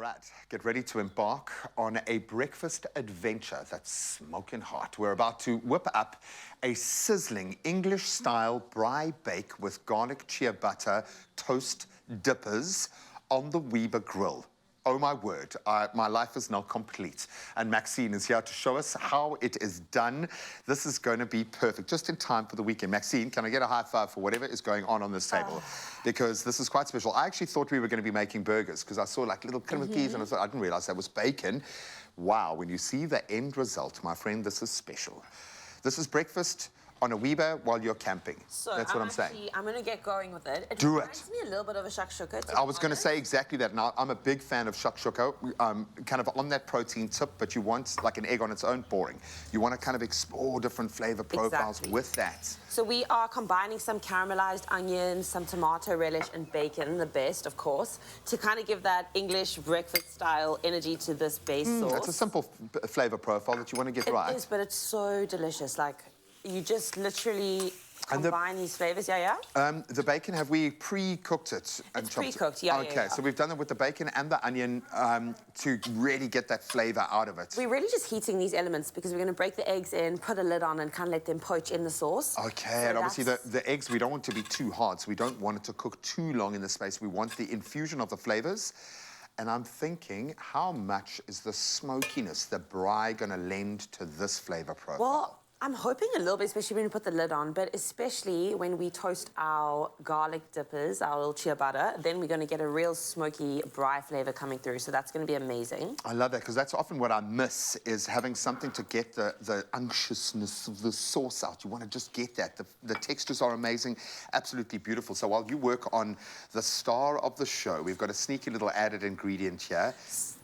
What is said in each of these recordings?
right, get ready to embark on a breakfast adventure that's smoking hot. We're about to whip up a sizzling English-style braai bake with garlic ciabatta toast dippers on the WEBER grill. Oh my word, my life is now complete. And Maxine is here to show us how it is done. This is going to be perfect, just in time for the weekend. Maxine, can I get a high five for whatever is going on this table? Because this is quite special. I actually thought we were going to be making burgers because I saw like little cookies and I didn't realize that was bacon. Wow, when you see the end result, my friend, this is special. This is breakfast on a WEBER while you're camping. So that's what I'm saying. I'm going to get going with it. It Do reminds me a little bit of a shakshuka. I was going to say exactly that. Now, I'm a big fan of shakshuka, kind of on that protein tip, but you want like an egg on its own, boring. You want to kind of explore different flavor profiles with that. So we are combining some caramelized onions, some tomato relish, and bacon, the best, of course, to kind of give that English breakfast-style energy to this base sauce. It's a simple flavor profile that you want to get right. It is, but it's so delicious. Like, you just literally combine these flavors, The bacon, have we pre-cooked it? It's pre-cooked, yeah. Okay, so we've done it with the bacon and the onion to really get that flavor out of it. We're really just heating these elements because we're going to break the eggs in, put a lid on, and kind of let them poach in the sauce. Okay, so and obviously the eggs, we don't want to be too hard, so we don't want it to cook too long in the space. We want the infusion of the flavors. And I'm thinking, how much is the smokiness, the braai, going to lend to this flavor profile? Well, I'm hoping a little bit, especially when we put the lid on, but especially when we toast our garlic dippers, our little ciabatta, then we're going to get a real smoky braai flavor coming through, so that's going to be amazing. I love that, because that's often what I miss, is having something to get the unctuousness of the sauce out. You want to just get that. The textures are amazing, absolutely beautiful. So while you work on the star of the show, we've got a sneaky little added ingredient here.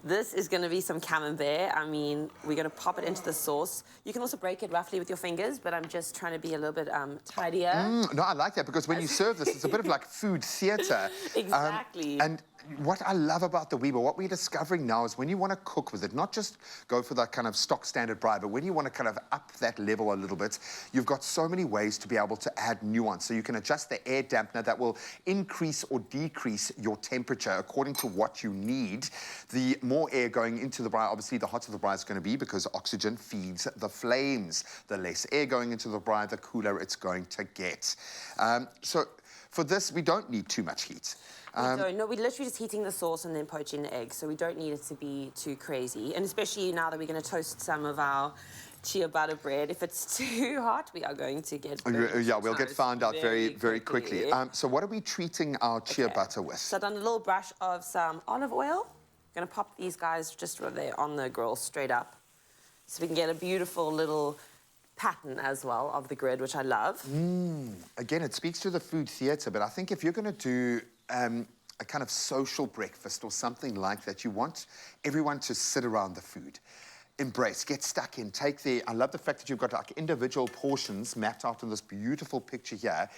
This is going to be some camembert. I mean, we're going to pop it into the sauce. You can also break it roughly with your fingers, but I'm just trying to be a little bit tidier. No, I like that, because when you serve this, it's a bit of like food theatre. Exactly. And what I love about the WEBER, what we're discovering now is when you want to cook with it, not just go for that kind of stock standard braai, but when you want to kind of up that level a little bit, you've got so many ways to be able to add nuance. So you can adjust the air dampener that will increase or decrease your temperature according to what you need. The more air going into the braai, obviously the hotter the braai is going to be, because oxygen feeds the flames. The less air going into the braai, the cooler it's going to get. So for this, we don't need too much heat. No, we're literally just heating the sauce and then poaching the eggs, so we don't need it to be too crazy. And especially now that we're going to toast some of our ciabatta bread, if it's too hot, we are going to get we'll get found out very, very quickly. So what are we treating our ciabatta with? So I've done a little brush of some olive oil. I'm going to pop these guys just right there on the grill, straight up, so we can get a beautiful little pattern as well of the grid, which I love. Again, it speaks to the food theatre, but I think if you're going to do a kind of social breakfast or something like that, you want everyone to sit around the food. Embrace, get stuck in, take the... I love the fact that you've got like individual portions mapped out in this beautiful picture here.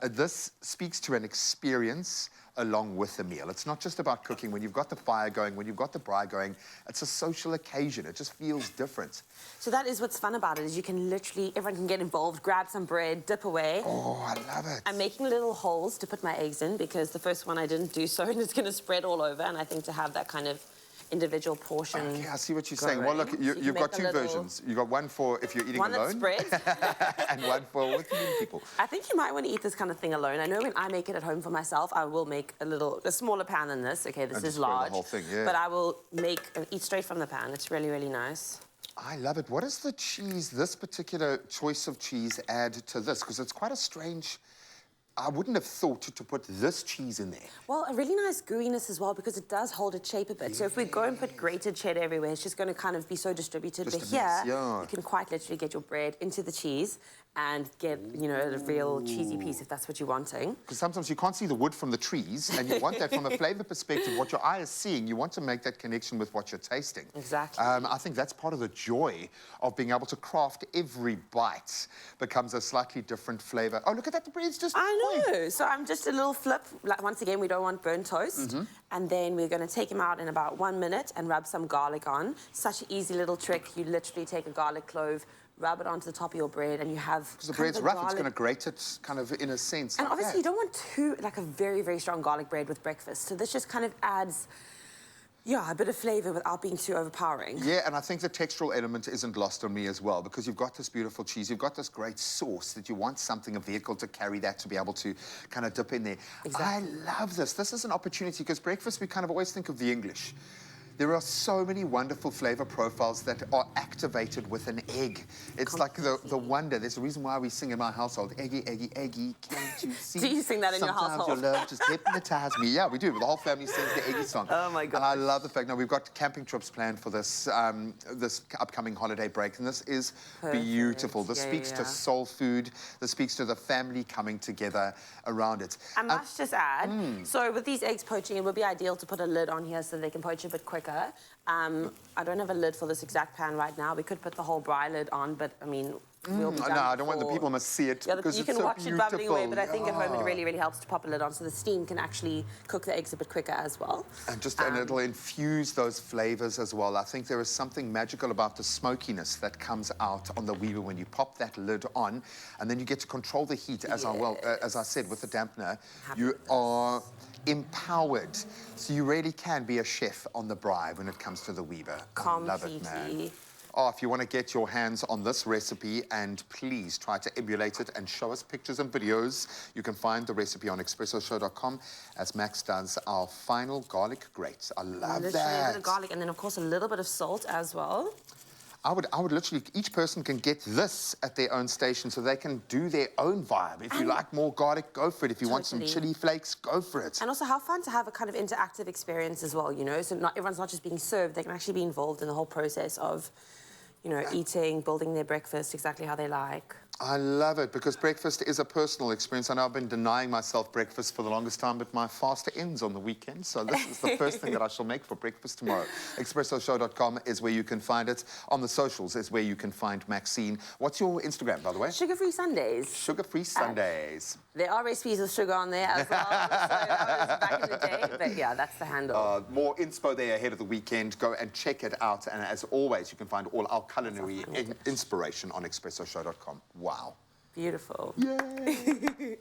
This speaks to an experience along with the meal. It's not just about cooking. When you've got the fire going, when you've got the braai going, it's a social occasion. It just feels different. So that is what's fun about it, is you can literally, everyone can get involved, grab some bread, dip away. Oh, I love it. I'm making little holes to put my eggs in, because the first one I didn't do so, and it's going to spread all over, and I think to have that kind of individual portion. Okay, I see what you're saying. Well, look, you've got two versions. You've got one for if you're eating alone. One that's spread. And one for with people. I think you might want to eat this kind of thing alone. I know when I make it at home for myself, I will make a smaller pan than this. Okay, this is large. The whole thing, yeah. But I will eat straight from the pan. It's really, really nice. I love it. What does the cheese, this particular choice of cheese, add to this? Because it's quite a strange... I wouldn't have thought to put this cheese in there. Well, a really nice gooiness as well, because it does hold its shape a bit. So if we go and put grated cheddar everywhere, it's just going to kind of be so distributed. But here, you can quite literally get your bread into the cheese and get, you know, a real cheesy piece if that's what you're wanting. Because sometimes you can't see the wood from the trees, and you want that from a flavour perspective. What your eye is seeing, you want to make that connection with what you're tasting. Exactly. I think that's part of the joy of being able to craft every bite becomes a slightly different flavour. Oh, look at that, the bread's just... I know. So I'm just a little flip. Like, once again, we don't want burnt toast. And then we're going to take them out in about 1 minute and rub some garlic on. Such an easy little trick. You literally take a garlic clove, rub it onto the top of your bread, and you have... Because the bread's rough, it's going to grate it kind of in a sense. And obviously you don't want a very, very strong garlic bread with breakfast. So this just kind of adds Yeah, a bit of flavour without being too overpowering. Yeah, and I think the textural element isn't lost on me as well, because you've got this beautiful cheese, you've got this great sauce that you want something, a vehicle to carry that, to be able to kind of dip in there. Exactly. I love this. This is an opportunity, because breakfast, we kind of always think of the English. There are so many wonderful flavor profiles that are activated with an egg. It's like the wonder. There's a reason why we sing in my household, eggy, eggy, eggy, can't you see? Do you sing that in your household? Sometimes your love just hypnotizes me. Yeah, we do. The whole family sings the eggy song. Oh, my God. And I love the fact, now we've got camping trips planned for this this upcoming holiday break, and this is beautiful. This speaks to soul food. This speaks to the family coming together around it. I must just add, so with these eggs poaching, it would be ideal to put a lid on here so they can poach a bit quicker. I don't have a lid for this exact pan right now. We could put the whole braai lid on, but I mean, we'll be done. No, I don't want the people must see it, because you it's can so watch beautiful. it bubbling away, but I think at home it really, really helps to pop a lid on so the steam can actually cook the eggs a bit quicker as well. And it'll infuse those flavors as well. I think there is something magical about the smokiness that comes out on the Weber when you pop that lid on, and then you get to control the heat, as I said, with the dampener. You are empowered, so you really can be a chef on the braai when it comes to the Weber. I love it, man. Oh, if you want to get your hands on this recipe, and please try to emulate it and show us pictures and videos, you can find the recipe on expressoshow.com as Max does our final garlic grate. I love that. A bit of garlic, and then of course a little bit of salt as well. I would literally, each person can get this at their own station, so they can do their own vibe. If you like more garlic, go for it. If you want some chili flakes, go for it. And also how fun to have a kind of interactive experience as well, you know, so everyone's not just being served, they can actually be involved in the whole process of, you know, eating, building their breakfast exactly how they like. I love it, because breakfast is a personal experience. I know I've been denying myself breakfast for the longest time, but my fast ends on the weekend, so this is the first thing that I shall make for breakfast tomorrow. Expressoshow.com is where you can find it. On the socials is where you can find Maxine. What's your Instagram, by the way? Sugar-free Sundays. Sugar-free Sundays. There are recipes of sugar on there as well, so I was back in the day, but yeah, that's the handle. More inspo there ahead of the weekend. Go and check it out, and as always, you can find all our culinary inspiration on expressoshow.com. Wow. Beautiful. Yay!